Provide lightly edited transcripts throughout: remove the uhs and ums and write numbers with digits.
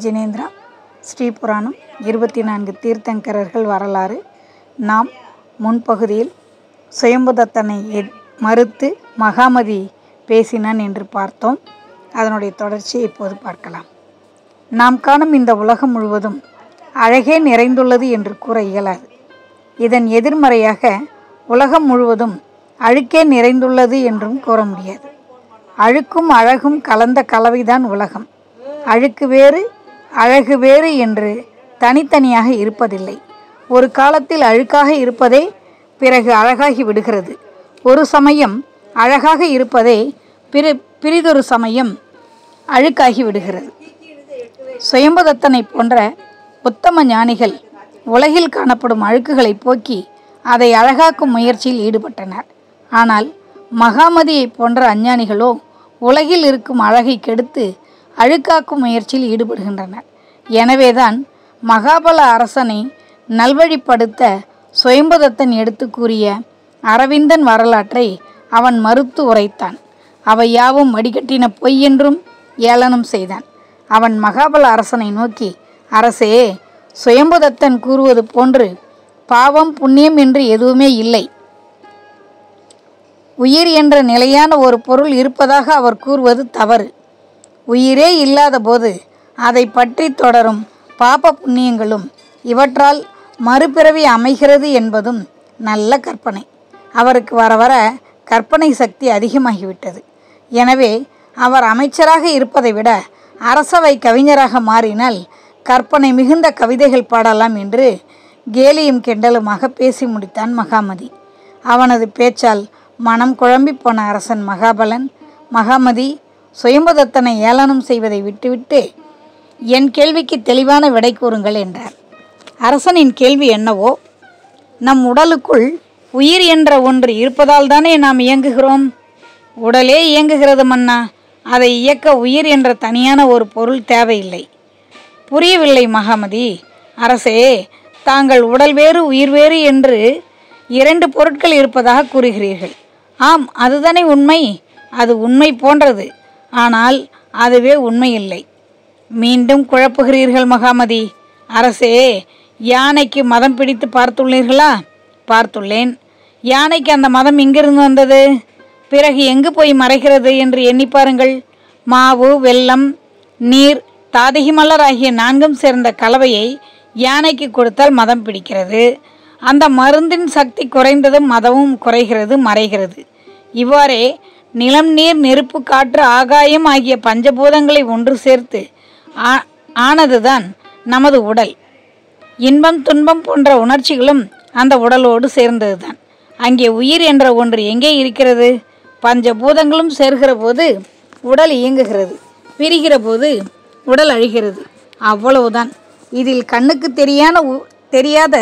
ஜினேந்திரா. ஸ்ரீபுராணம் 24 தீர்த்தங்கரர்கள் வரலாறு. நாம் முன்பகுதியில் சுயம்புதத்தனை மறுத்து மகாமதி பேசினான் என்று பார்த்தோம். அதனுடைய தொடர்ச்சியை இப்போது பார்க்கலாம். நாம் காணும் இந்த உலகம் முழுவதும் அழகே நிறைந்துள்ளது என்று கூற இயலாது. இதன் எதிர்மறையாக உலகம் முழுவதும் அழுக்கே நிறைந்துள்ளது என்றும் கூற முடியாது. அழுக்கும் அழகும் கலந்த கலவைதான் உலகம். அழுக்கு வேறு அழகு வேறு என்று தனித்தனியாக இருப்பதில்லை. ஒரு காலத்தில் அழுக்காக இருப்பதே பிறகு அழகாகி விடுகிறது. ஒரு சமயம் அழகாக இருப்பதே பிறிதொரு சமயம் அழுக்காகி விடுகிறது. சுயம்புதத்தனை போன்ற உத்தம ஞானிகள் உலகில் காணப்படும் அழுக்குகளை போக்கி அதை அழகாக்கும் முயற்சியில் ஈடுபட்டனர். ஆனால் மகாமதியை போன்ற அஞ்ஞானிகளோ உலகில் இருக்கும் அழகை கெடுத்து அழுக்காக்கும் முயற்சியில் ஈடுபடுகின்றனர். எனவேதான் மகாபல அரசனை நல்வழிப்படுத்த சுயம்புதத்தன் எடுத்து கூறிய அரவிந்தன் வரலாற்றை அவன் மறுத்து உரைத்தான். அவை யாவும் வடிகட்டின பொய் என்றும் ஏளனம் செய்தான். அவன் மகாபல அரசனை நோக்கி, அரசே, சுயம்புதத்தன் கூறுவது போன்று பாவம் புண்ணியம் என்று எதுவுமே இல்லை. உயிர் என்ற நிலையான ஒரு பொருள் இருப்பதாக அவர் கூறுவது தவறு. உயிரே இல்லாத போது அதை பற்றி தொடரும் பாப புண்ணியங்களும் இவற்றால் மறுபிறவி அமைகிறது என்பதும் நல்ல கற்பனை. அவருக்கு வர வர கற்பனை சக்தி அதிகமாகிவிட்டது. எனவே அவர் அமைச்சராக இருப்பதை விட அரசவை கவிஞராக மாறினால் கற்பனை மிகுந்த கவிதைகள் பாடலாம் என்று கேலியும் கிண்டலுமாக பேசி முடித்தான் மகாமதி. அவனது பேச்சால் மனம் குழம்பி போன அரசன் மகாபலன், மகாமதி, சுயம்புதத்தனை ஏளனம் செய்வதை விட்டுவிட்டு என் கேள்விக்கு தெளிவான விடை கூறுங்கள் என்றார். அரசனின் கேள்வி என்னவோ, நம் உடலுக்குள் உயிர் என்ற ஒன்று இருப்பதால் தானே நாம் இயங்குகிறோம். உடலே இயங்குகிறது மன்னா, அதை இயக்க உயிர் என்ற தனியான ஒரு பொருள் தேவையில்லை. புரியவில்லை மகாமதி. அரசே, தாங்கள் உடல் வேறு உயிர் வேறு என்று 2 பொருட்கள் இருப்பதாக கூறுகிறீர்கள். ஆம், அதுதானே உண்மை. அது உண்மை போன்றது. ஆனால் அதுவே உண்மை இல்லை. மீண்டும் குழப்புகிறீர்கள் மகாமதி. அரசே, யானைக்கு மதம் பிடித்து பார்த்துள்ளீர்களா? பார்த்துள்ளேன். யானைக்கு அந்த மதம் எங்கிருந்து வந்தது? பிறகு எங்கு போய் மறைகிறது என்று எண்ணி பாருங்கள். மாவு, வெல்லம், நீர், தாதகி மலர் ஆகிய 4ம் சேர்ந்த கலவையை யானைக்கு கொடுத்தால் மதம் பிடிக்கிறது. அந்த மருந்தின் சக்தி குறைந்ததும் மதமும் குறைகிறது, மறைகிறது. இவ்வாறே நிலம், நீர், நெருப்பு, காற்று, ஆகாயம் ஆகிய பஞ்சபூதங்களை ஒன்று சேர்த்து ஆனதுதான் நமது உடல். இன்பம், துன்பம் போன்ற உணர்ச்சிகளும் அந்த உடலோடு சேர்ந்ததுதான். அங்கே உயிர் என்ற ஒன்று எங்கே இருக்கிறது? பஞ்சபூதங்களும் சேர்கிற போது உடல் இயங்குகிறது, பிரிகிற போது உடல் அழிகிறது. அவ்வளவுதான். இதில் கண்ணுக்கு தெரியாத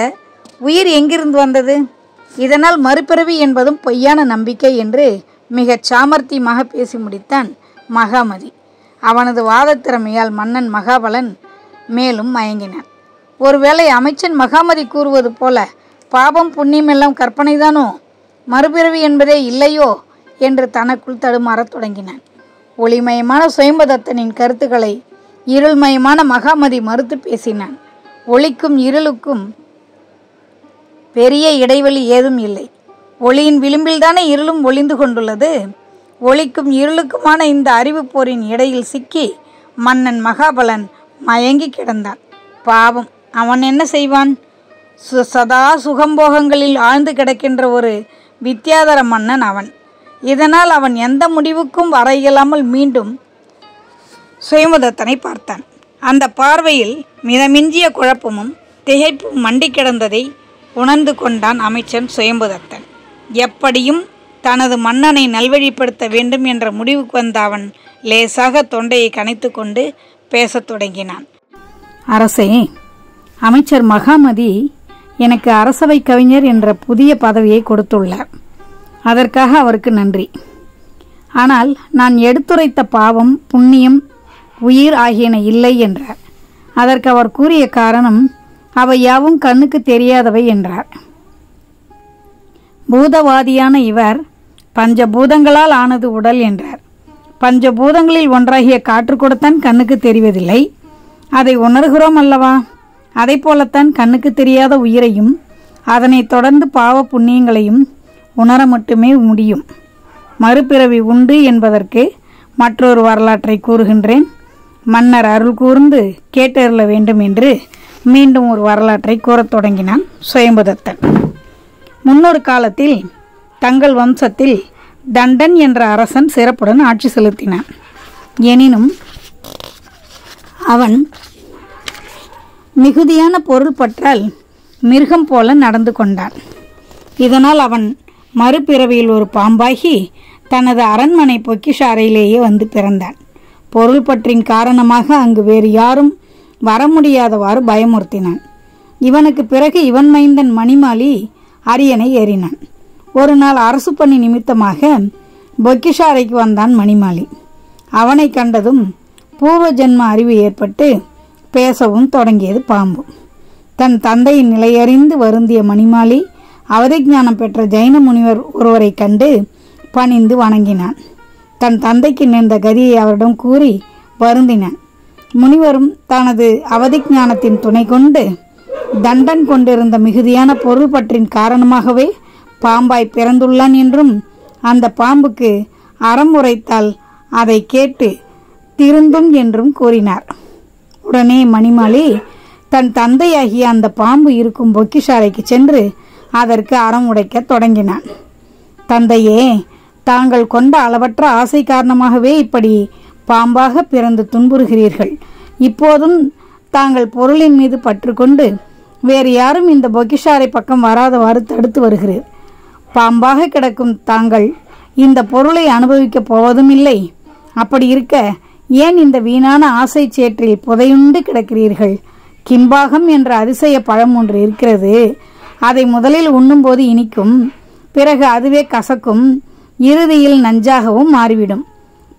உயிர் எங்கிருந்து வந்தது? இதனால் மறுபிறவி என்பதும் பொய்யான நம்பிக்கை என்று மிகச் சாமர்த்தியமாக பேசி முடித்தான் மகாமதி. அவனது வாதத்திறமையால் மன்னன் மகாபலன் மேலும் மயங்கினான். ஒருவேளை அமைச்சன் மகாமதி கூறுவது போல பாபம் புண்ணியமெல்லாம் கற்பனைதானோ, மறுபிறவி என்பதே இல்லையோ என்று தனக்குள் தடுமாறத் தொடங்கினான். ஒளிமயமான சுயம்புதத்தனின் கருத்துக்களை இருள்மயமான மகாமதி மறுத்து பேசினான். ஒளிக்கும் இருளுக்கும் பெரிய இடைவெளி ஏதும் இல்லை. ஒளியின் விளிம்பில்தானே இருளும் ஒளிந்து கொண்டுள்ளது. ஒளிக்கும் இருளுக்குமான இந்த அறிவு போரின் இடையில் சிக்கி மன்னன் மகாபலன் மயங்கி கிடந்தான். பாவம், அவன் என்ன செய்வான்? சதா சுகம்போகங்களில் ஆழ்ந்து கிடக்கின்ற ஒரு வித்யாதர மன்னன் அவன். இதனால் அவன் எந்த முடிவுக்கும் வர இயலாமல் மீண்டும் சுயம்புதத்தனை பார்த்தான். அந்த பார்வையில் மிதமிஞ்சிய குழப்பமும் திகைப்பும் மண்டி கிடந்ததை உணர்ந்து கொண்டான் அமைச்சன் சுயம்புதத்தன். எப்படியும் தனது மன்னனை நல்வழிப்படுத்த வேண்டும் என்ற முடிவுக்கு வந்த அவன் லேசாக தொண்டையை கனைத்து கொண்டு பேசத் தொடங்கினான். அரசே, அமைச்சர் மகாமதி எனக்கு அரசவை கவிஞர் என்ற புதிய பதவியை கொடுத்துள்ளார். அதற்காக அவருக்கு நன்றி. ஆனால் நான் எடுத்துரைத்த பாவம், புண்ணியம், உயிர் ஆகியன இல்லை என்றார். அதற்கு அவர் கூறிய காரணம் அவை யாவும் கண்ணுக்கு தெரியாதவை என்றார். பூதவாதியான இவர் பஞ்சபூதங்களால் ஆனது உடல் என்றார். பஞ்சபூதங்களில் ஒன்றாகிய காற்று கூடத்தான் கண்ணுக்கு தெரிவதில்லை. அதை உணர்கிறோம் அல்லவா? அதை போலத்தான் கண்ணுக்கு தெரியாத உயிரையும் அதனைத் தொடர்ந்து பாவ புண்ணியங்களையும் உணர மட்டுமே முடியும். மறுபிறவி உண்டு என்பதற்கு மற்றொரு வரலாற்றை கூறுகின்றேன். மன்னர் அருள் கூர்ந்து கேட்டருள வேண்டும் என்று மீண்டும் ஒரு வரலாற்றை கூறத் தொடங்கினான் சுயம்புதத்தன். முன்னொரு காலத்தில் தங்கள் வம்சத்தில் தண்டன் என்ற அரசன் சிறப்புடன் ஆட்சி செலுத்தினான். எனினும் அவன் மிகுதியான பொருள் பற்றால் மிருகம் போல நடந்து கொண்டான். இதனால் அவன் மறுபிறவியில் ஒரு பாம்பாகி தனது அரண்மனை பொக்கிஷ அறையிலேயே வந்து பிறந்தான். பொருள் பற்றின் காரணமாக அங்கு வேறு யாரும் வர முடியாதவாறு பயமுறுத்தினான். இவனுக்கு பிறகு இவன் மைந்தன் மணிமாலி அரியணை ஏறினான். ஒரு நாள் அரசு பணி நிமித்தமாக பொக்கிஷ அறைக்கு வந்தான் மணிமாலி. அவனை கண்டதும் பூர்வ ஜென்ம அறிவு ஏற்பட்டு பேசவும் தொடங்கியது பாம்பு. தன் தந்தையின் நிலையறிந்து வருந்திய மணிமாலி அவதிஞானம் பெற்ற ஜைன முனிவர் ஒருவரை கண்டு பணிந்து வணங்கினான். தன் தந்தைக்கு நேர்ந்த கதியை அவரிடம் கூறி வருந்தினான். முனிவரும் தனது அவதிஞானத்தின் துணை கொண்டு தண்டன் கொண்டிருந்த மிகுதியான பொருள் பற்றின் காரணமாகவே பாம்பாய் பிறந்துள்ளான் என்றும் அந்த பாம்புக்கு அறம் உரைத்தால் அதை கேட்டு திருந்தும் என்றும் கூறினார். உடனே மணிமாலி தன் தந்தையாகிய அந்த பாம்பு இருக்கும் பொக்கிஷாலைக்கு சென்று அதற்கு அறம் உடைக்க தொடங்கினான். தந்தையே, தாங்கள் கொண்ட அளவற்ற ஆசை காரணமாகவே இப்படி பாம்பாக பிறந்து துன்புறுகிறீர்கள். இப்போதும் தாங்கள் பொருளின் மீது பற்று கொண்டு வேறு யாரும் இந்த பொக்கிஷாரை பக்கம் வராதவாறு தடுத்து வருகிறீர். பாம்பாக கிடக்கும் தாங்கள் இந்த பொருளை அனுபவிக்கப் போவதும் இல்லை. அப்படி இருக்க ஏன் இந்த வீணான ஆசை சேற்றில் புதையுண்டு கிடக்கிறீர்கள்? கிம்பாகம் என்ற அதிசய பழம் ஒன்று இருக்கிறது. அதை முதலில் உண்ணும்போது இனிக்கும், பிறகு அதுவே கசக்கும், இறுதியில் நஞ்சாகவும் மாறிவிடும்.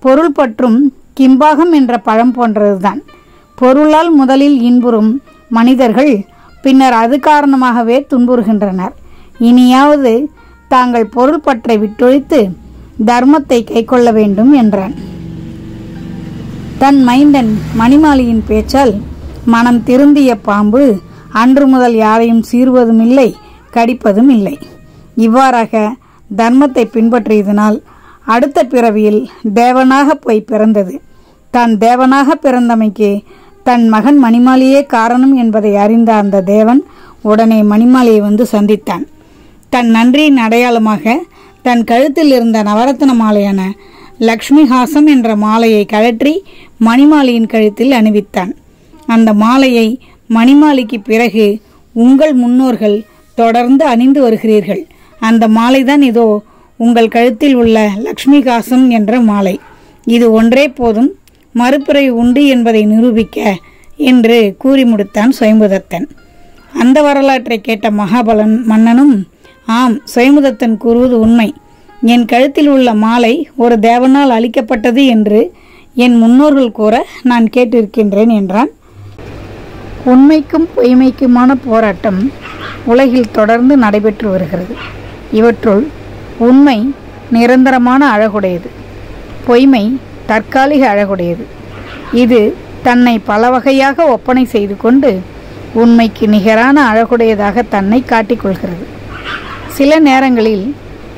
பொருள் பற்றும் கிம்பாகம் என்ற பழம் போன்றதுதான். பொருளால் முதலில் இன்புறும் மனிதர்கள் பின்னர் அது காரணமாகவே துன்புறுகின்றனர். இனியாவது தாங்கள் பொருள் பற்றை விட்டொழித்து தர்மத்தை கைக்கொள்ள வேண்டும் என்றான். தன் மைந்தன் மணிமாலியின் பேச்சால் மனம் திருந்திய பாம்பு அன்று முதல் யாரையும் சீறுவதும் இல்லை, கடிப்பதும் இல்லை. இவ்வாறாக தர்மத்தை பின்பற்றியதனால் அடுத்த பிறவியில் தேவனாக போய் பிறந்தது. தான் தேவனாக பிறந்தமைக்கு தன் மகன் மணிமாலியே காரணம் என்பதை அறிந்த அந்த தேவன் உடனே மணிமாலியை வந்து சந்தித்தான். தன் நன்றியின் அடையாளமாக தன் கழுத்தில் இருந்த நவரத்ன மாலையான லக்ஷ்மிஹாசம் என்ற மாலையை கழற்றி மணிமாலியின் கழுத்தில் அணிவித்தான். அந்த மாலையை மணிமாலிக்கு பிறகு உங்கள் முன்னோர்கள் தொடர்ந்து அணிந்து வருகிறீர்கள். அந்த மாலைதான் இதோ உங்கள் கழுத்தில் உள்ள லக்ஷ்மிஹாசம் என்ற மாலை. இது ஒன்றே போதும் மறுபிறவி உண்டு என்பதை நிரூபிக்க என்று கூறி முடித்தான் சுயம்புதத்தன். அந்த வரலாற்றை கேட்ட மகாபலன் மன்னனும், ஆம், சுயம்புதத்தன் கூறுவது உண்மை. என் கழுத்தில் உள்ள மாலை ஒரு தேவனால் அளிக்கப்பட்டது என்று என் முன்னோர்கள் கூற நான் கேட்டிருக்கின்றேன் என்றான். உண்மைக்கும் பொய்மைக்குமான போராட்டம் உலகில் தொடர்ந்து நடைபெற்று வருகிறது. இவற்றுள் உண்மை நிரந்தரமான அழகுடையது, பொய்மை தற்காலிக அழகுடையது. இது தன்னை பல வகையாக ஒப்பனை செய்து கொண்டு உண்மைக்கு நிகரான அழகுடையதாக தன்னை காட்டிக்கொள்கிறது. சில நேரங்களில்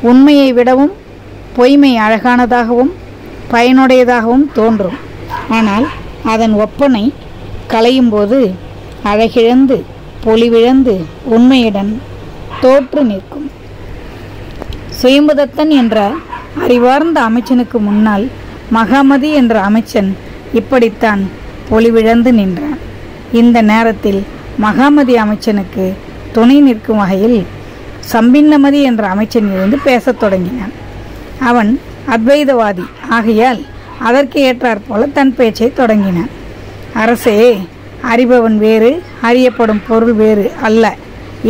உண்மையை விடவும் பொய்மை அழகானதாகவும் பயனுடையதாகவும் தோன்றும். ஆனால் அதன் ஒப்பனை களையும் போது அழகிழந்து பொலிவிழந்து உண்மையுடன் தோற்று நிற்கும். சுயம்புதத்தன் என்ற அறிவார்ந்த அமைச்சனுக்கு முன்னால் மகாமதி என்ற அமைச்சன் இப்படித்தான் பொலிவிழந்து நின்றான். இந்த நேரத்தில் மகாமதி அமைச்சனுக்கு துணை நிற்கும் வகையில் சம்பின்னமதி என்ற அமைச்சன் இருந்து பேசத் தொடங்கினான். அவன் அத்வைதவாதி ஆகையால் அதற்கு ஏற்றாற்போல தன் பேச்சை தொடங்கினான். அரசே, அறிபவன் வேறு, அறியப்படும் பொருள் வேறு அல்ல,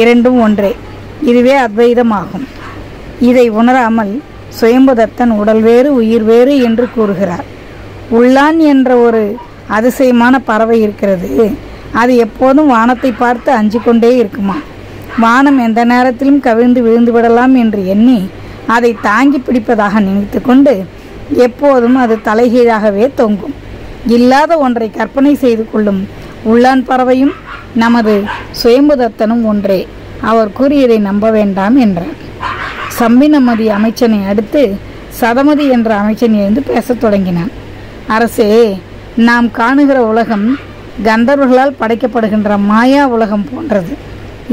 இரண்டும் ஒன்றே. இதுவே அத்வைதமாகும். இதை உணராமல் சுயம்புதத்தன் உடல் வேறு உயிர் வேறு என்று கூறுகிறார். உள்ளான் என்ற ஒரு அதிசயமான பறவை இருக்கிறது. அது எப்போதும் வானத்தை பார்த்து அஞ்சு கொண்டே இருக்குமா. வானம் எந்த நேரத்திலும் கவிழ்ந்து விழுந்து விடலாம் என்று எண்ணி அதை தாங்கி பிடிப்பதாக நினைத்து கொண்டு எப்போதும் அது தலைகீழாகவே தொங்கும். இல்லாத ஒன்றை கற்பனை செய்து கொள்ளும் உள்ளான் பறவையும் நமது சுயம்புதத்தனும் ஒன்றே. அவர் கூறியதை நம்ப வேண்டாம் என்றார். சம்பினமதி அமைச்சனை அடுத்து சதமதி என்ற அமைச்சன் எழுந்து பேசத் தொடங்கினான். அரசே, நாம் காணுகிற உலகம் கந்தர்வர்களால் படைக்கப்படுகின்ற மாயா உலகம் போன்றது.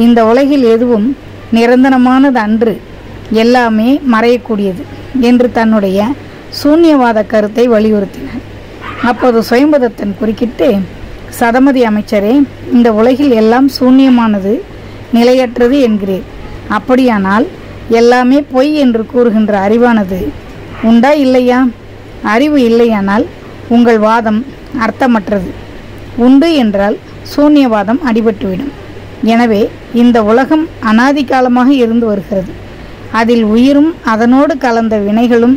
இந்த உலகில் எதுவும் நிரந்தரமானது அன்று, எல்லாமே மறையக்கூடியது என்று தன்னுடைய சூன்யவாத கருத்தை வலியுறுத்தினார். அப்போது சுயம்புதத்தன் குறுக்கிட்டு, சதமதி அமைச்சரே, இந்த உலகில் எல்லாம் சூன்யமானது, நிலையற்றது என்கிறீர். அப்படியானால் எல்லாமே பொய் என்று கூறுகின்ற அறிவானது உண்டா இல்லையா? அறிவு இல்லையானால் உங்கள் வாதம் அர்த்தமற்றது. உண்டு என்றால் சூன்யவாதம் அடிபட்டுவிடும். எனவே இந்த உலகம் அனாதி காலமாக இருந்து வருகிறது. அதில் உயிரும் அதனோடு கலந்த வினைகளும்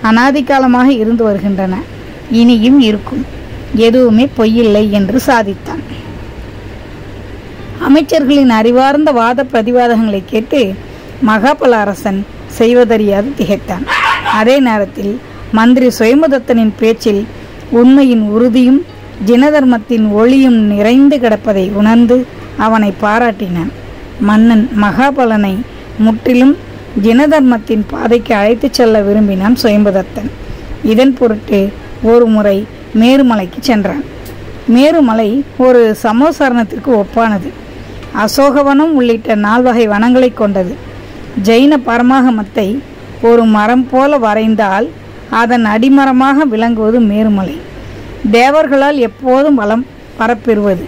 அனாதி காலமாக இருந்து வருகின்றன, இனியும் இருக்கும். எதுவுமே பொய்யில்லை என்று சாதித்தான். அமைச்சர்களின் அறிவார்ந்த வாத பிரதிவாதங்களை கேட்டு மகாபல அரசன் செய்வதறியாது திகைத்தான். அதே நேரத்தில் மந்திரி சுயம்புதத்தனின் பேச்சில் உண்மையின் உறுதியும் ஜினதர்மத்தின் ஒளியும் நிறைந்து கிடப்பதை உணர்ந்து அவனை பாராட்டினான். மன்னன் மகாபலனை முற்றிலும் ஜினதர்மத்தின் பாதைக்கு அழைத்துச் செல்ல விரும்பினான் சுயம்புதத்தன். இதன் பொருட்டு ஒரு முறை மேருமலைக்கு சென்றான். மேருமலை ஒரு சமோசரணத்திற்கு ஒப்பானது. அசோகவனம் உள்ளிட்ட 4 வகை வனங்களை கொண்டது. ஜெயின பரமாகமத்தை ஒரு மரம் போல வரைந்தால் அதன் அடிமரமாக விளங்குவது மேருமலை. தேவர்களால் எப்போதும் வளம் பரப்பெறுவது.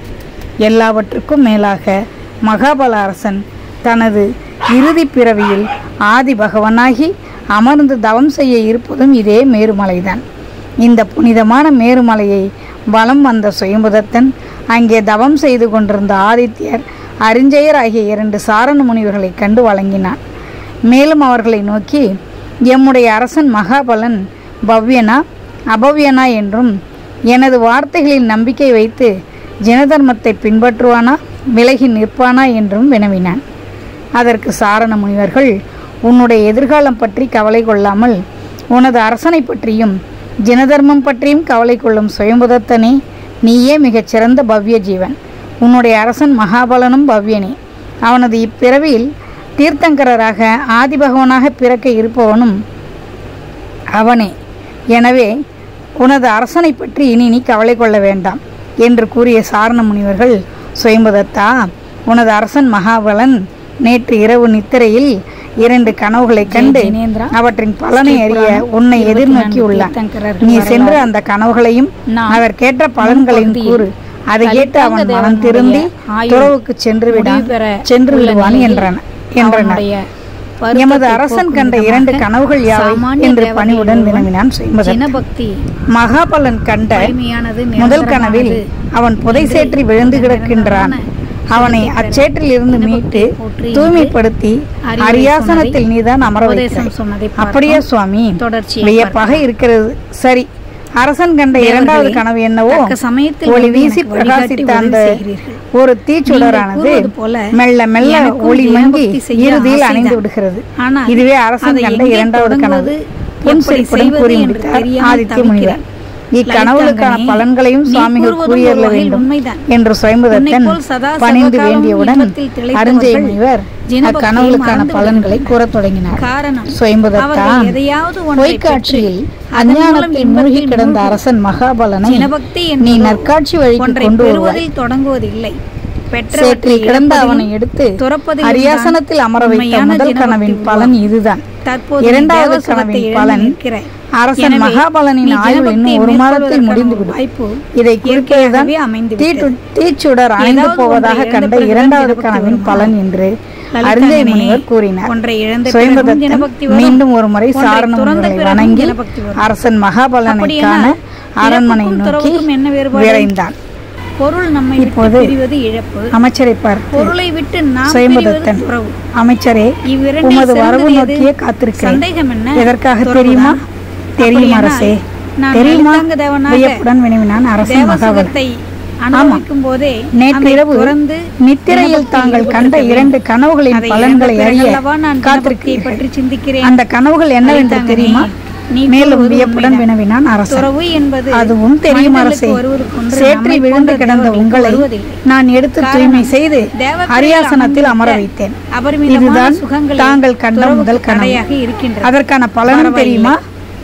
எல்லாவற்றுக்கும் மேலாக மகாபல அரசன் தனது இறுதி பிறவியில் ஆதி பகவனாகி அமர்ந்து தவம் செய்ய இருப்பதும் இதே மேருமலைதான். இந்த புனிதமான மேருமலையை வலம் வந்த சுயம்புதத்தன் அங்கே தவம் செய்து கொண்டிருந்த ஆதித்யர், அரிஞ்சயர் ஆகிய 2 சாரண முனிவர்களை கண்டு வழங்கினான். மேலும் அவர்களை நோக்கி, எம்முடைய அரசன் மகாபலன் பவ்யனா அபவ்யனா என்றும், எனது வார்த்தைகளில் நம்பிக்கை வைத்து ஜனதர்மத்தை பின்பற்றுவானா விலகி நிற்பானா என்றும் வினவினான். அதற்கு சாரண முனிவர்கள், உன்னுடைய எதிர்காலம் பற்றி கவலை கொள்ளாமல் உனது அரசனை பற்றியும் ஜனதர்மம் பற்றியும் கவலை கொள்ளும் சுயம்புதத்தனே, நீயே மிகச் சிறந்த பவ்ய ஜீவன். உன்னுடைய அரசன் மகாபலனும் பவ்யனே. அவனது இப்பிறவியில் தீர்த்தங்கராக ஆதிபகவனாக பிறக்க இருப்பவனும் அவனே. எனவே உனது அரசனை பற்றி இனி நீ கவலை கொள்ள வேண்டாம் என்று கூறிய சாரண முனிவர்கள், சுயம்புதத்தா, உனது அரசன் மகாபலன் நேற்று இரவு நித்திரையில் 2 கனவுகளை கண்டு அவற்றின் பலனை அறிய உன்னை எதிர்நோக்கி உள்ளான். நீ சென்று அந்த கனவுகளையும் அதற்கேற்ற பலன்களையும் கூறு. அதை கேட்டு அவன் மனம் திருந்தி துறவுக்கு சென்று விடுவான் என்றனர். எமது அரசன் கண்ட 2 கனவுகள் யாவை என்று பணிவுடன் வினவினான் சுயம்புதத்தன். மகாபலன் கண்ட முதல் கனவில் அவன் புதை சேற்றி விழுந்து கிடக்கின்றான். அவனை அச்சேற்றில் இருந்து மீட்டு தூய்மைப்படுத்தி அரியாசனத்தில் நீதான் அமர வைக்கிறாய். அப்படியே சுவாமி, வியப்பாக இருக்கிறது. சரி, அரசன் கண்ட 2வது கனவு என்னவோ? ஒளி வீசி பிரகாசித்த அந்த ஒரு தீச்சுடரானது மெல்ல மெல்ல ஒளி மங்கி இறுதியில் அணைந்து விடுகிறது. இதுவே அரசன் கண்ட 2வது கனவு. புன்சிரிப்புடன் கூறி முடித்தார் ஆதித்ய முனிவர். இக்கனவுகளுக்கான பலன்களையும் சுவாமிகள் கூறியருள வேண்டும் என்று சுயம்புதத்தன் பணிந்து வேண்டியவுடன் அரிஞ்சய முனிவர் அக்கனவுகளுக்கான பலன்களை கூறத் தொடங்கினார். சுயம்புதத்தா, பொய்க்காட்சியில் அஞ்ஞானத்தில் மூழ்கி கிடந்த அரசன் மகாபலனை நீ நற்காட்சி வழிக்கு கொண்டு வருவாய். சேற்றில் கிடந்த அவனை எடுத்து அரியாசனத்தில் அமர வைத்த முதல் கனவின் பலன் இதுதான். 2வது கனவின் பலன், அரசன் மகாபலனின் ஆயுள் இன்னும் 1 மாதத்தில் முடிந்துவிடும். இதை குறிப்பதுதான் தீச்சுடர் அணைந்து போவதாக கண்ட 2வது கனவின் பலன் என்று அரிஞ்சய முனிவர் கூறினார். சுயம்புதத்தன் மீண்டும் ஒரு முறை சாரண முனிவர்களை வணங்கி அரசன் மகாபலனை காண அரண்மனை நோக்கி விரைந்தான். இப்போது அமைச்சரை பார்த்து சுயம்புதத்தன், அமைச்சரே, உமது வரவு நோக்கியே காத்திருக்கிறேன். எதற்காக தெரியுமா? தெரியும் அரசே. தெரியுமா? வியப்புடன் வினவினான் அரசன் மகாபலன். நேற்றிரவு நித்திரையில் தாங்கள் கண்ட 2 கனவுகளின் பலன்களை அறிய காத்திருக்கிறீர்கள். அந்த கனவுகள் என்னவென்று தெரியுமா? மேலும் வியப்புடன் வினவினான் அரசன். அதுவும் தெரியும் அரசே. சேற்றில் விழுந்து கிடந்த உங்களை நான் எடுத்து தூய்மை செய்து அரியாசனத்தில் அமர வைத்தேன். இதுதான் தாங்கள் கண்ட முதல் கனவு. அதற்கான பலனும் தெரியுமா?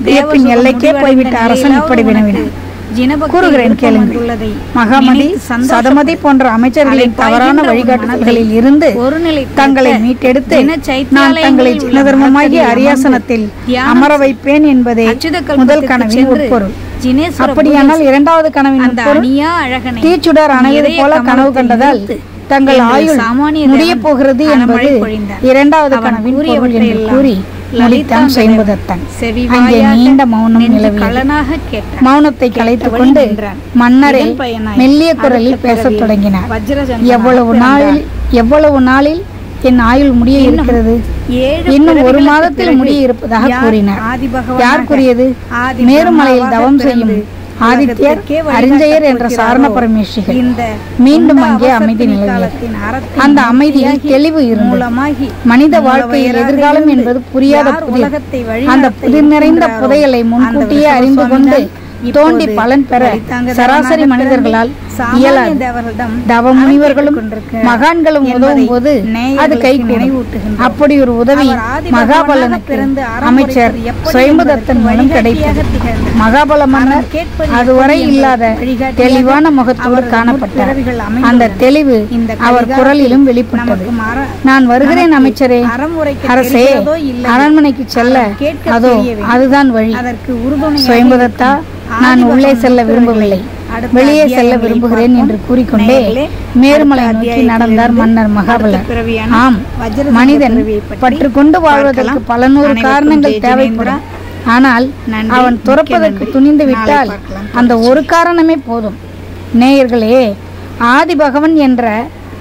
வியப்பின் எல்லைக்கே போய்விட்ட அரசன் இப்படி வினவினான். கூறுகிறேன் கேளுங்கள். மகாமதி, சதமதி போன்ற அமைச்சர்களின் தவறான வழிகாட்டுதல்களில் இருந்து தங்களை மீட்டெடுத்து நான் தங்களை ஜினதர்மமாகிய அரியாசனத்தில் அமர வைப்பேன் என்பதே முதல் கனவின் உட்பொருள். அப்படியானால் இரண்டாவது கனவின் பொருள் தீச்சுடர் அணைவது போல கனவு கண்டதால் தங்கள் ஆயுள் முடிய போகிறது என்பது இரண்டாவது கனவின் பொருள் என்று கூறி முடித்தான் சுயம்புதத்தன். அங்கே நீண்ட மௌனம் நிலவியது. மௌனத்தை கலைத்துக் கொண்டு மன்னரே மெல்லிய குரலில் பேசத் தொடங்கினார். எவ்வளவு நாளில் என் ஆயுள் முடிய இருக்கிறது? இன்னும் 1 மாதத்தில் முடிய இருப்பதாக கூறினார். யார் கூறியது? மேருமலையில் தவம் செய்யும் ஆதித்யர், அரிஞ்சயர் என்ற சாரண பரமேஸ்வரிகள். மீண்டும் அங்கே அமைதி நிலவியது. அந்த அமைதியில் தெளிவு இருந்தது. மனித வாழ்க்கையில் எதிர்காலம் என்பது புரியாத புதிர். அந்த புதிர் நிறைந்த புதையலை முன்கூட்டியே அறிந்து கொண்டு தோண்டி பலன் பெற சராசரி மனிதர்களால் இயலாது. தவ முனிவர்களும் மகான்களும் உதவும் போது அது கைகூடும். அப்படி ஒரு உதவி மகாபலனுக்கு அமைச்சர் சுயம்புதத்தன் மூலம் கிடைத்தது. மகாபல மன்னர் அதுவரை இல்லாத தெளிவான முகத்தோடு காணப்பட்டார். அந்த தெளிவு அவர் குரலிலும் வெளிப்பட்டது. நான் வருகிறேன் அமைச்சரே. அரசே, அரண்மனைக்கு செல்ல அதோ அதுதான் வழி. சுயம்புதத்தா, நான் உள்ளே செல்ல விரும்பவில்லை, வெளியே செல்ல விரும்புகிறேன் என்று கூறிக்கொண்டே மேருமலை நோக்கி நடந்தார் மன்னர் மகாபலர். ஆம், மனிதன் பற்று கொண்டு வாழ்வதற்கு பல நூறு காரணங்கள் தேவைப்படும். ஆனால் அவன் துறப்பதற்கு துணிந்து விட்டால் அந்த ஒரு காரணமே போதும். நேயர்களே, ஆதி பகவன் என்ற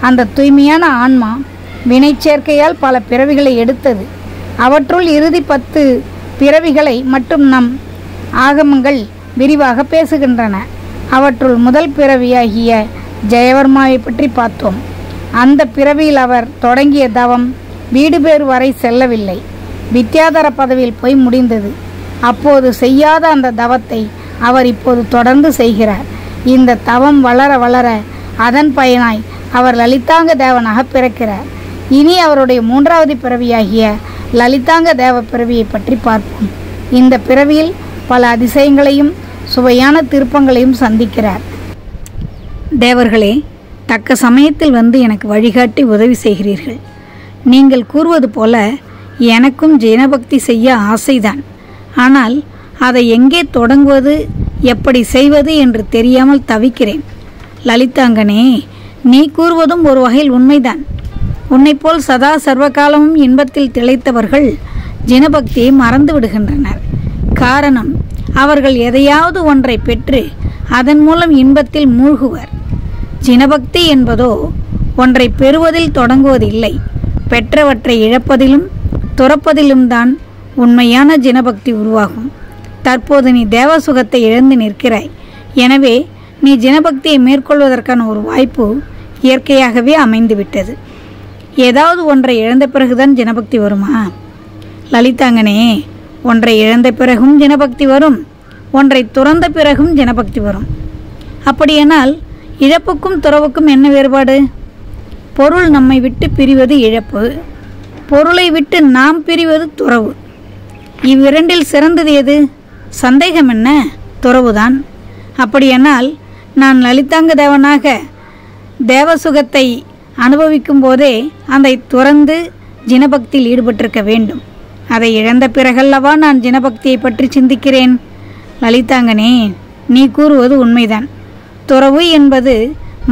அந்த தூய்மையான ஆன்மா வினை சேர்க்கையால் பல பிறவிகளை எடுத்தது. அவற்றுள் இறுதி 10 பிறவிகளை மட்டும் நம் ஆகமங்கள் விரிவாக பேசுகின்றன. அவற்றுள் முதல் பிறவியாகிய ஜெயவர்மாவை பற்றி பார்த்தோம். அந்த பிறவியில் அவர் தொடங்கிய தவம் வீடு பேறு வரை செல்லவில்லை, வித்யாதர பதவியில் போய் முடிந்தது. அப்போது செய்யாத அந்த தவத்தை அவர் இப்போது தொடர்ந்து செய்கிறார். இந்த தவம் வளர வளர அதன் பயனாய் அவர் லலிதாங்க தேவனாக பிறக்கிறார். இனி அவருடைய 3வது பிறவியாகிய லலிதாங்க தேவ பிறவியை பற்றி பார்ப்போம். இந்த பிறவியில் பல அதிசயங்களையும் சுவையான திருப்பங்களையும் சந்திக்கிறார். தேவர்களே, தக்க சமயத்தில் வந்து எனக்கு வழிகாட்டி உதவி செய்கிறீர்கள். நீங்கள் கூறுவது போல எனக்கும் ஜெனபக்தி செய்ய ஆசைதான். ஆனால் அதை எங்கே தொடங்குவது, எப்படி செய்வது என்று தெரியாமல் தவிக்கிறேன். லலிதாங்கனே, நீ கூறுவதும் ஒரு வகையில் உண்மைதான். உன்னைப்போல் சதா சர்வகாலமும் இன்பத்தில் திளைத்தவர்கள் ஜனபக்தியை மறந்து விடுகின்றனர். காரணம், அவர்கள் எதையாவது ஒன்றை பெற்று அதன் மூலம் இன்பத்தில் மூழ்குவர். ஜனபக்தி என்பதோ ஒன்றை பெறுவதில் தொடங்குவதில்லை, பெற்றவற்றை இழப்பதிலும் துறப்பதிலும் தான் உண்மையான ஜனபக்தி உருவாகும். தற்போது நீ தேவசுகத்தை இழந்து நிற்கிறாய். எனவே நீ ஜனபக்தியை மேற்கொள்வதற்கான ஒரு வாய்ப்பு இயற்கையாகவே அமைந்துவிட்டது. ஏதாவது ஒன்றை இழந்த பிறகுதான் ஜனபக்தி வருமா? லலிதாங்கனே, ஒன்றை இழந்த பிறகும் ஜனபக்தி வரும், ஒன்றை துறந்த பிறகும் ஜனபக்தி வரும். அப்படியானால் இழப்புக்கும் துறவுக்கும் என்ன வேறுபாடு? பொருள் நம்மை விட்டு பிரிவது இழப்பு, பொருளை விட்டு நாம் பிரிவது துறவு. இவ்விரண்டில் சிறந்தது எது? சந்தேகம் என்ன? துறவுதான். அப்படியானால் நான் லலிதாங்க தேவனாக தேவசுகத்தை அனுபவிக்கும் போதே அதை துறந்து ஜனபக்தியில் ஈடுபட்டிருக்க வேண்டும். அதை இழந்த பிறகல்லவா நான் ஜனபக்தியை பற்றி சிந்திக்கிறேன். லலிதாங்கனே, நீ கூறுவது உண்மைதான். துறவு என்பது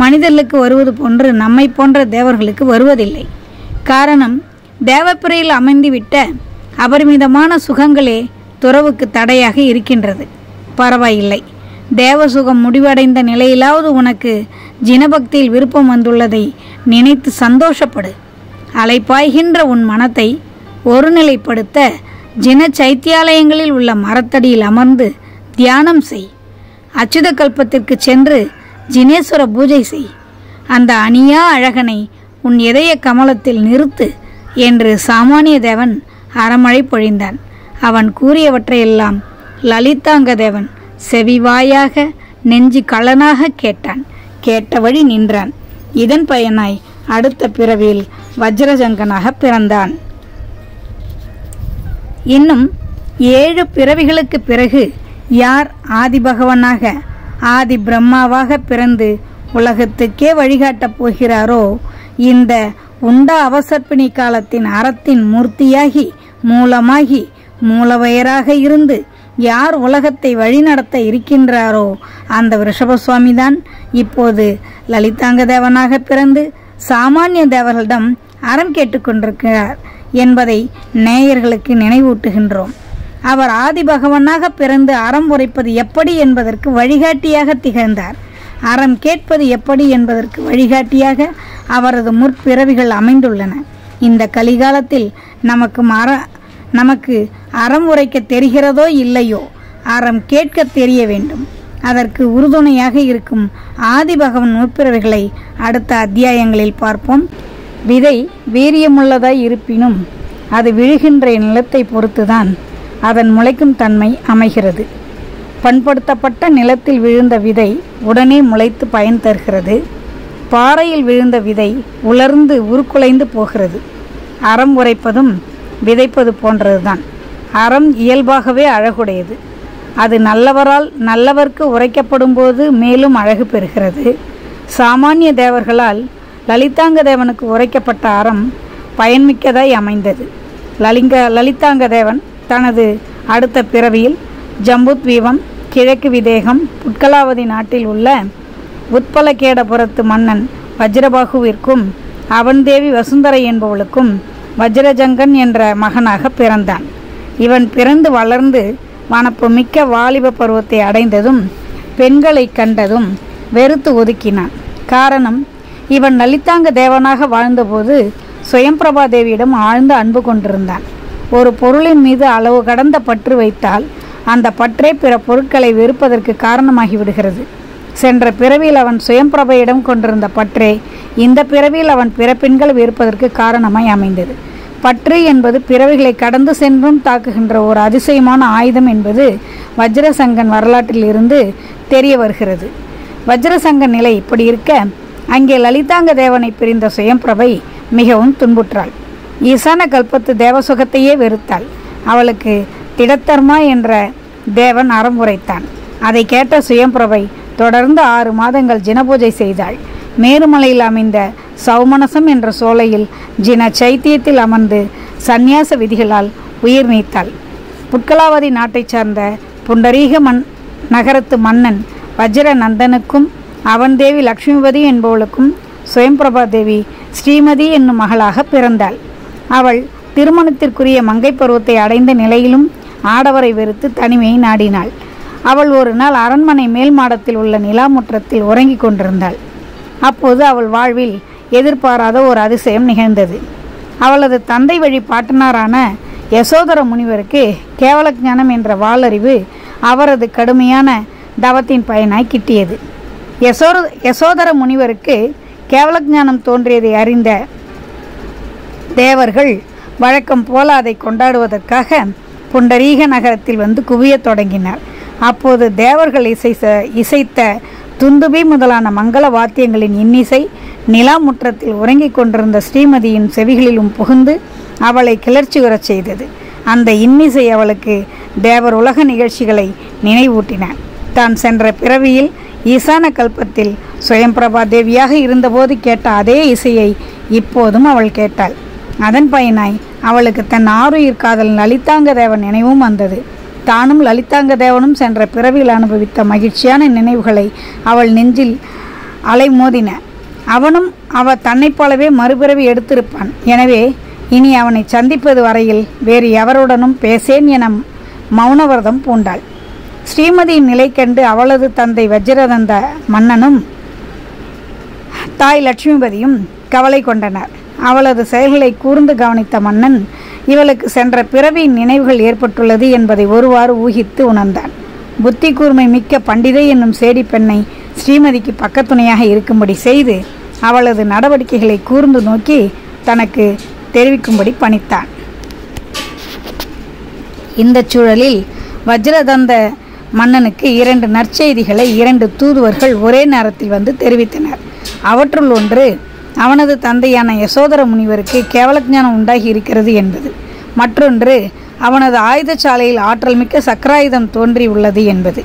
மனிதர்களுக்கு வருவது போன்று நம்மை போன்ற தேவர்களுக்கு வருவதில்லை. காரணம், தேவப்பிறையில் அமைந்துவிட்ட அபரிமிதமான சுகங்களே துறவுக்கு தடையாக இருக்கின்றது. பரவாயில்லை, தேவசுகம் முடிவடைந்த நிலையிலாவது உனக்கு ஜனபக்தியில் விருப்பம் வந்துள்ளதை நினைத்து சந்தோஷப்படு. அலைப்பாய்கின்ற உன் மனத்தை ஒருநிலைப்படுத்த ஜின சைத்தியாலயங்களில் உள்ள மரத்தடியில் அமர்ந்து தியானம் செய். அச்சுத கல்பத்திற்கு சென்று ஜினேஸ்வர பூஜை செய். அந்த அணியா அழகனை உன் இதய கமலத்தில் நிறுத்து என்று சாமானிய தேவன் அறமழை பொழிந்தான். அவன் கூறியவற்றையெல்லாம் லலிதாங்கதேவன் செவிவாயாக நெஞ்சு களனாக கேட்டான். கேட்ட வழி நின்றான். இதன் பயனாய் அடுத்த பிறவியில் வஜ்ரஜங்கனாக பிறந்தான். இன்னும் 7 பிறவிகளுக்கு பிறகு யார் ஆதிபகவனாக ஆதி பிரம்மாவாக பிறந்து உலகத்துக்கே வழிகாட்டப் போகிறாரோ, இந்த உண்ட அவசர்ப்பிணி காலத்தின் அறத்தின் மூர்த்தியாகி மூலமாகி மூலவயராக இருந்து யார் உலகத்தை வழிநடத்த இருக்கின்றாரோ அந்த ரிஷபசுவாமிதான் இப்போது லலிதாங்கதேவனாக பிறந்து சாமானிய தேவர்களிடம் அறம் கேட்டுக்கொண்டிருக்கிறார் என்பதை நேயர்களுக்கு நினைவூட்டுகின்றோம். அவர் ஆதிபகவனாக பிறந்து அறம் உரைப்பது எப்படி என்பதற்கு வழிகாட்டியாக திகழ்ந்தார். அறம் கேட்பது எப்படி என்பதற்கு வழிகாட்டியாக அவரது முற்பிறவிகள் அமைந்துள்ளன. இந்த கலிகாலத்தில் நமக்கு அறம் உரைக்க தெரிகிறதோ இல்லையோ, அறம் கேட்க தெரிய வேண்டும். அதற்கு உறுதுணையாக இருக்கும் ஆதிபகவன் முற்பிறவிகளை அடுத்த அத்தியாயங்களில் பார்ப்போம். விதை வீரியமுள்ளதாய் இருப்பினும் அது விழுகின்ற நிலத்தை பொறுத்துதான் அதன் முளைக்கும் தன்மை அமைகிறது. பண்படுத்தப்பட்ட நிலத்தில் விழுந்த விதை உடனே முளைத்து பயன் தருகிறது. பாறையில் விழுந்த விதை உலர்ந்து உருக்குலைந்து போகிறது. அறம் உரைப்பதும் விதைப்பது போன்றதுதான். அறம் இயல்பாகவே அழகுடையது. அது நல்லவரால் நல்லவர்க்கு உரைக்கப்படும் போது மேலும் அழகு பெறுகிறது. சாமானிய தேவர்களால் லலிதாங்கதேவனுக்கு உரைக்கப்பட்ட அறம் பயன்மிக்கதாய் அமைந்தது. லலிதாங்கதேவன் தனது அடுத்த பிறவியில் ஜம்புத்வீபம், கிழக்கு விதேகம், புட்கலாவதி நாட்டில் உள்ள உத்பலகேடபுரத்து மன்னன் வஜ்ரபாகுவிற்கும் அவன்தேவி வசுந்தரை என்பவளுக்கும் வஜ்ரஜங்கன் என்ற மகனாக பிறந்தான். இவன் பிறந்து வளர்ந்து வனப்பு மிக்க வாலிப பருவத்தை அடைந்ததும் பெண்களை கண்டதும் வெறுத்து ஒதுக்கினான். காரணம், இவன் லலிதாங்க தேவனாக வாழ்ந்தபோது சுயம்பிரபா தேவியிடம் ஆழ்ந்த அன்பு கொண்டிருந்தான். ஒரு பொருளின் மீது அளவு கடந்த பற்று வைத்தால் அந்த பற்றே பிற பொருட்களை வெறுப்பதற்கு காரணமாகி விடுகிறது. சென்ற பிறவியில் அவன் சுயம்பிரபையிடம் கொண்டிருந்த பற்றே இந்த பிறவியில் அவன் பிற பெண்கள் வெறுப்பதற்கு காரணமாய் அமைந்தது. பற்று என்பது பிறவிகளை கடந்து சென்றும் தாக்குகின்ற ஒரு அதிசயமான ஆயுதம் என்பது வஜ்ரசங்கன் வரலாற்றில் இருந்து தெரிய வருகிறது. வஜ்ரசங்கன் நிலை இப்படி இருக்க, அங்கே லலிதாங்க தேவனை பிரிந்த சுயம்பிரபை மிகவும் துன்புற்றாள். ஈசான கல்பத்து தேவசுகத்தையே வெறுத்தாள். அவளுக்கு திடத்தர்மா என்ற தேவன் அறம் உரைத்தான். அதை கேட்ட சுயம்பிரபை தொடர்ந்து 6 மாதங்கள் ஜினபூஜை செய்தாள். மேருமலையில் அமைந்த சௌமனசம் என்ற சோலையில் ஜின சைத்தியத்தில் அமர்ந்து சந்நியாச விதிகளால் உயிர் நீத்தாள். புட்கலாவதி நாட்டைச் சார்ந்த புண்டரீக நகரத்து மன்னன் வஜ்ரநந்தனுக்கும் அவன்தேவி லக்ஷ்மிபதி என்பவளுக்கும் சுயம்பிரபா தேவி ஸ்ரீமதி என்னும் மகளாக பிறந்தாள். அவள் திருமணத்திற்குரிய மங்கை பருவத்தை அடைந்த நிலையிலும் ஆடவரை வெறுத்து தனிமையை நாடினாள். அவள் ஒரு நாள் அரண்மனை மேல் மாடத்தில் உள்ள நிலாமுற்றத்தில் உறங்கிக் கொண்டிருந்தாள். அப்போது அவள் வாழ்வில் எதிர்பாராத ஒரு அதிசயம் நிகழ்ந்தது. அவளது தந்தை வழி பாட்டனாரான யசோதர முனிவருக்கு கேவல ஞானம் என்ற வாளறிவு அவரது கடுமையான தவத்தின் பயனாய் கிட்டியது. யசோதர முனிவருக்கு கேவல ஞானம் தோன்றியதை அறிந்த தேவர்கள் வழக்கம் போல அதை கொண்டாடுவதற்காக புண்டரீக நகரத்தில் வந்து குவியத் தொடங்கினார். அப்போது தேவர்கள் இசைத்த துந்துபி முதலான மங்கள வாத்தியங்களின் இன்னிசை நிலாமுற்றத்தில் உறங்கிக் கொண்டிருந்த ஸ்ரீமதியின் செவிகளிலும் புகுந்து அவளை கிளர்ச்சியுறச் செய்தது. அந்த இன்னிசை அவளுக்கு தேவர் உலக நிகழ்ச்சிகளை நினைவூட்டின. தான் சென்ற பிறவியில் ஈசான கல்பத்தில் சுயம்பிரபா தேவியாக இருந்தபோது கேட்ட அதே இசையை இப்போதும் அவள் கேட்டாள். அதன் பயனாய் அவளுக்கு தன் ஆருயிர் காதல் லலிதாங்க தேவன் நினைவும் வந்தது. தானும் லலிதாங்க தேவனும் சென்ற பிறவியில் அனுபவித்த மகிழ்ச்சியான நினைவுகளை அவள் நெஞ்சில் அலைமோதின. அவனும் தன்னை போலவே மறுபிறவி எடுத்திருப்பான். எனவே இனி அவனை சந்திப்பது வரையில் வேறு எவருடனும் பேசேன் என மௌனவிரதம் பூண்டாள். ஸ்ரீமதியின் நிலை கண்டு அவளது தந்தை வஜ்ரநந்த மன்னனும் தாய் லட்சுமிபதியும் கவலை கொண்டனர். அவளது செயல்களை கூர்ந்து கவனித்த மன்னன் இவளுக்கு சென்ற பிறவியின் நினைவுகள் ஏற்பட்டுள்ளது என்பதை ஒருவாறு ஊகித்து உணர்ந்தான். புத்தி கூர்மை மிக்க பண்டிதை என்னும் சேடி பெண்ணை ஸ்ரீமதிக்கு பக்கத்துணையாக இருக்கும்படி செய்து அவளது நடவடிக்கைகளை கூர்ந்து நோக்கி தனக்கு தெரிவிக்கும்படி பணித்தான். இந்த சூழலில் வஜ்ரதந்த மன்னனுக்கு 2 நற்செய்திகளை 2 தூதுவர்கள் ஒரே நேரத்தில் வந்து தெரிவித்தனர். அவற்றுள் ஒன்று அவனது தந்தையான யசோதர முனிவருக்கு கேவலஞானம் உண்டாகி இருக்கிறது என்பது. மற்றொன்று அவனது ஆயுதசாலையில் ஆற்றல் மிக்க சக்கராயுதம் தோன்றி உள்ளது என்பது.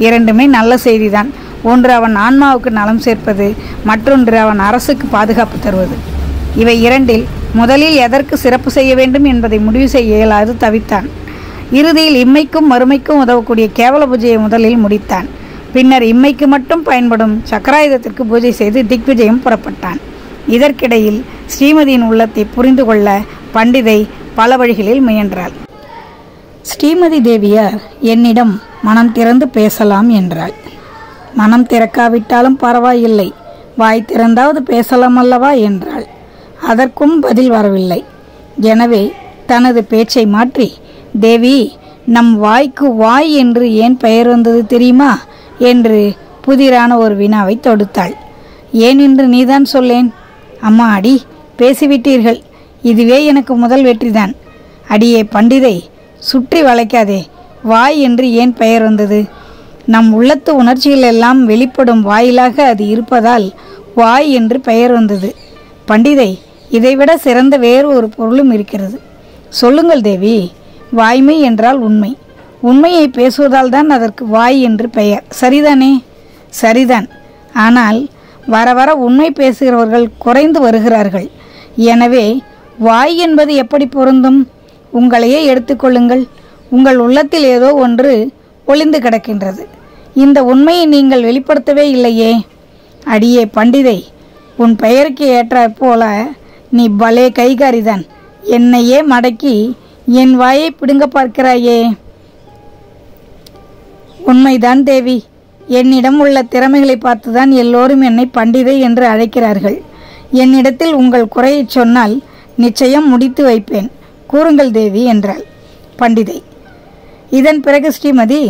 இரண்டுமே நல்ல செய்திதான். ஒன்று அவன் ஆன்மாவுக்கு நலம் சேர்ப்பது, மற்றொன்று அவன் அரசுக்கு பாதுகாப்பு தருவது. இவை இரண்டில் முதலில் எதற்கு சிறப்பு செய்ய வேண்டும் என்பதை முடிவு செய்ய இயலாது தவித்தான். இறுதியில் இம்மைக்கும் மறுமைக்கும் உதவக்கூடிய கேவல பூஜையை முதலில் முடித்தான். பின்னர் இம்மைக்கு மட்டும் பயன்படும் சக்கராயுதத்திற்கு பூஜை செய்து திக்விஜயம் புறப்பட்டான். இதற்கிடையில் ஸ்ரீமதியின் உள்ளத்தை புரிந்து கொள்ள பண்டிதை பல வழிகளில் முயன்றாள். ஸ்ரீமதி தேவியார் என்னிடம் மனம் திறந்து பேசலாம் என்றாள். மனம் திறக்காவிட்டாலும் பரவாயில்லை, வாய் திறந்தாவது பேசலாம் அல்லவா என்றாள். அதற்கும் பதில் வரவில்லை. எனவே தனது பேச்சை மாற்றி, தேவி, நம் வாய்க்கு வாய் என்று ஏன் பெயர் வந்தது தெரியுமா என்று புதிரான ஒரு வினாவை தொடுத்தாள். ஏன் என்று நீதான் சொல்லேன். அம்மா அடி, பேசிவிட்டீர்கள். இதுவே எனக்கு முதல் வெற்றிதான். அடியே பண்டிதை, சுற்றி வளைக்காதே. வாய் என்று ஏன் பெயர் வந்தது? நம் உள்ளத்து உணர்ச்சிகள் எல்லாம் வெளிப்படும் வாயிலாக அது இருப்பதால் வாய் என்று பெயர் வந்தது. பண்டிதை, இதைவிட சிறந்த வேறு ஒரு பொருளும் இருக்கிறது. சொல்லுங்கள் தேவி. வாய்மை என்றால் உண்மை. உண்மையை பேசுவதால் தான் அதற்கு வாய் என்று பெயர். சரிதானே? சரிதான். ஆனால் வர வர உண்மை பேசுகிறவர்கள் குறைந்து வருகிறார்கள். எனவே வாய் என்பது எப்படி பொருந்தும்? உங்களையே எடுத்துக்கொள்ளுங்கள். உங்கள் உள்ளத்தில் ஏதோ ஒன்று ஒளிந்து கிடக்கின்றது. இந்த உண்மையை நீங்கள் வெளிப்படுத்தவே இல்லையே. அடியே பண்டிதை, உன் பெயருக்கு ஏற்றாற் போல நீ பலே கைகாரிதான். என்னையே மடக்கி என் வாயை பிடுங்க பார்க்கிறாயே. உண்மைதான் தேவி. என்னிடம் உள்ள திறமைகளை பார்த்துதான் எல்லோரும் என்னை பண்டிதை என்று அழைக்கிறார்கள். என்னிடத்தில் உங்கள் குறையை சொன்னால் நிச்சயம் முடித்து வைப்பேன். கூறுங்கள் தேவி என்றாள் பண்டிதை. இதன் பிறகு ஸ்ரீமதி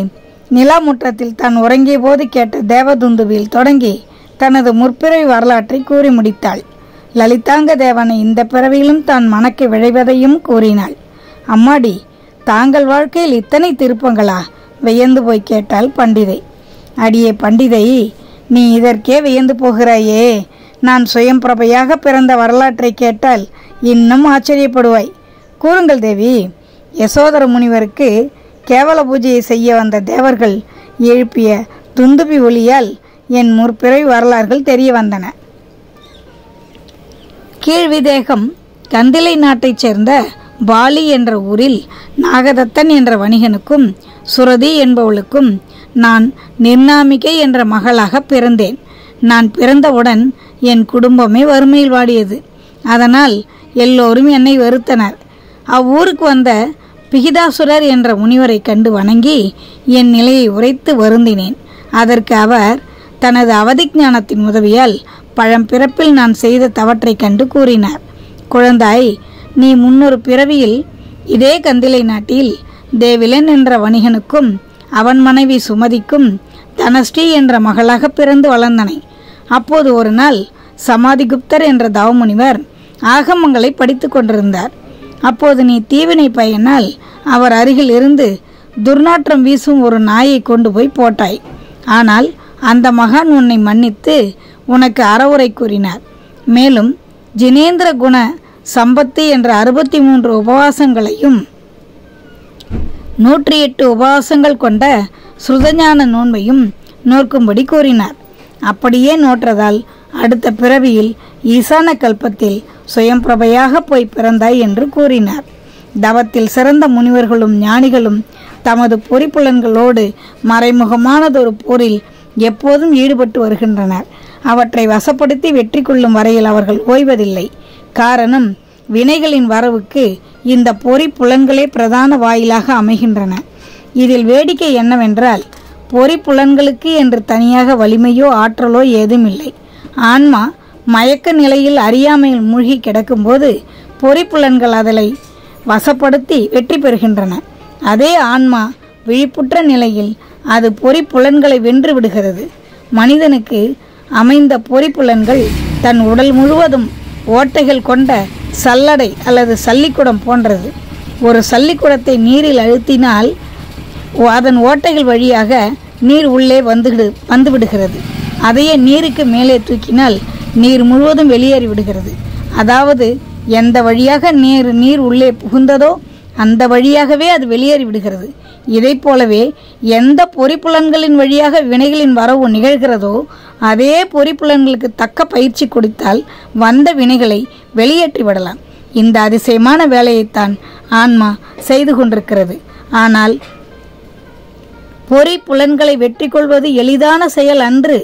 நிலாமுற்றத்தில் தான் உறங்கிய போது கேட்ட தேவதுந்துவில் தொடங்கி தனது முற்பிறவி வரலாற்றை கூறி முடித்தாள். லலிதாங்க தேவனை இந்த பிறவியிலும் தான் மணக்க விழைவதையும் கூறினாள். அம்மாடி, தாங்கள் வாழ்க்கையில் இத்தனை திருப்பங்களா? வியந்து போய் கேட்டாள் பண்டிதை. அடியே பண்டிதை, நீ இதற்கே வியந்து போகிறாயே. நான் சுயம் பிரபையாக பிறந்த வரலாற்றை கேட்டால் இன்னும் ஆச்சரியப்படுவாய். கூறுங்கள் தேவி. யசோதர முனிவருக்கு கேவல பூஜையை செய்ய வந்த தேவர்கள் எழுப்பிய துந்துபி ஒளியால் என் முற்பிறவி வரலாறுகள் தெரிய வந்தன. கீழ்விதேகம் கந்திலை நாட்டைச் சேர்ந்த பாலி என்ற ஊரில் நாகதத்தன் என்ற வணிகனுக்கும் சுரதி என்பவளுக்கும் நான் நிர்நாமிகை என்ற மகளாக பிறந்தேன். நான் பிறந்தவுடன் என் குடும்பமே வறுமையில் வாடியது. அதனால் எல்லோரும் என்னை வெறுத்தனர். அவ்வூருக்கு வந்த பிகிதாசுரர் என்ற முனிவரை கண்டு வணங்கி என் நிலையை உரைத்து வருந்தினேன். அதற்கு அவர் தனது அவதிஞானத்தின் உதவியால் பழம்பிறப்பில் நான் செய்த தவற்றை கண்டு கூறினார். குழந்தாய், நீ முன்னொரு பிறவியில் இதே கந்திலை நாட்டில் தேவிலன் என்ற வணிகனுக்கும் அவன் மனைவி சுமதிக்கும் தனஸ்ரீ என்ற மகளாக பிறந்து வளர்ந்தனை. அப்போது ஒரு நாள் சமாதிகுப்தர் என்ற தவமுனிவர் ஆகமங்களை படித்து கொண்டிருந்தார். அப்போது நீ தீவினை பயனால் அவர் அருகில் இருந்து துர்நாற்றம் வீசும் ஒரு நாயை கொண்டு போய் போட்டாய். ஆனால் அந்த மகான் உன்னை மன்னித்து உனக்கு அறவுரை கூறினார். மேலும் ஜினேந்திர குண சம்பத்து என்ற 63 உபவாசங்களையும் 108 உபவாசங்கள் கொண்ட ஸ்ருதஞான நோன்பையும் நோக்கும்படி கூறினார். அப்படியே நோற்றதால் அடுத்த பிறவியில் ஈசான கல்பத்தில் சுயம்பிரபையாக போய் பிறந்தாய் என்று கூறினார். தவத்தில் சிறந்த முனிவர்களும் ஞானிகளும் தமது பொறிப்புலன்களோடு மறைமுகமானதொரு போரில் எப்போதும் ஈடுபட்டு வருகின்றனர். அவற்றை வசப்படுத்தி வெற்றி கொள்ளும் வரையில் அவர்கள் ஓய்வதில்லை. காரணம், வினைகளின் வரவுக்கு இந்த பொறிப்புலன்களே பிரதான வாயிலாக அமைகின்றன. இதில் வேடிக்கை என்னவென்றால், பொறிப்புலன்களுக்கு என்று தனியாக வலிமையோ ஆற்றலோ ஏதும் இல்லை. ஆன்மா மயக்க நிலையில் அறியாமையில் மூழ்கி கிடக்கும்போது பொறிப்புலன்கள் அதனை வசப்படுத்தி வெற்றி பெறுகின்றன. அதே ஆன்மா விழிப்புற்ற நிலையில் அது பொறிப்புலன்களை வென்று விடுகிறது. மனிதனுக்கு அமைந்த பொறிப்புலன்கள் தன் உடல் முழுவதும் ஓட்டைகள் கொண்ட சல்லடை அல்லது சல்லிக்குடம் போன்றது. ஒரு சல்லிக்குடத்தை நீரில் அழுத்தினால் அதன் ஓட்டைகள் வழியாக நீர் உள்ளே வந்து விடுகிறது. அதையே நீருக்கு மேலே தூக்கினால் நீர் முழுவதும் வெளியேறி விடுகிறது. அதாவது எந்த வழியாக நீர் உள்ளே புகுந்ததோ அந்த வழியாகவே அது வெளியேறி விடுகிறது. இதை போலவே எந்த பொறிப்புலன்களின் வழியாக வினைகளின் வரவு நிகழ்கிறதோ அதே பொறிப்புலன்களுக்கு தக்க பயிற்சி கொடுத்தால் வந்த வினைகளை வெளியேற்றி விடலாம். இந்த அதிசயமான வேலையைத்தான் ஆன்மா செய்து கொண்டிருக்கிறது. ஆனால் பொறிப்புலன்களை வெற்றி கொள்வது எளிதான செயல் அன்று.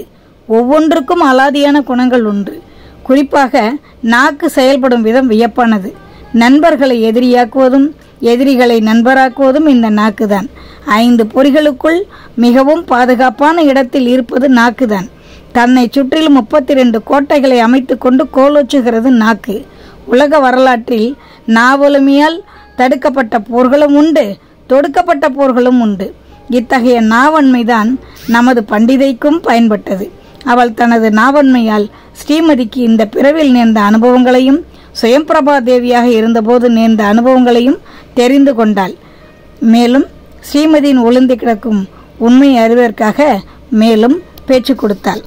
ஒவ்வொன்றுக்கும் அலாதியான குணங்கள் உண்டு. குறிப்பாக நாக்கு செயல்படும் விதம் வியப்பானது. நண்பர்களை எதிரியாக்குவதும் எதிரிகளை நண்பராக்குவதும் இந்த நாக்குதான். 5 பொறிகளுக்குள் மிகவும் பாதுகாப்பான இடத்தில் இருப்பது நாக்குதான். தன்னை சுற்றிலும் 32 கோட்டைகளை அமைத்து கொண்டு கோலோச்சுகிறது நாக்கு. உலக வரலாற்றில் நாவலுமையால் தடுக்கப்பட்ட போர்களும் உண்டு, தொடுக்கப்பட்ட போர்களும் உண்டு. இத்தகைய நாவன்மைதான் நமது பண்டிதைக்கும் பயன்பட்டது. அவள் தனது நாவன்மையால் ஸ்ரீமதிக்கு இந்த பிறவில் நேர்ந்த அனுபவங்களையும் சுயம்பிரபா தேவியாக இருந்தபோது நேர்ந்த அனுபவங்களையும் தெரிந்து கொண்டாள். மேலும் ஸ்ரீமதியின் ஒளிந்து கிடக்கும் உண்மை அறிவதற்காக மேலும் பேச்சு கொடுத்தாள்.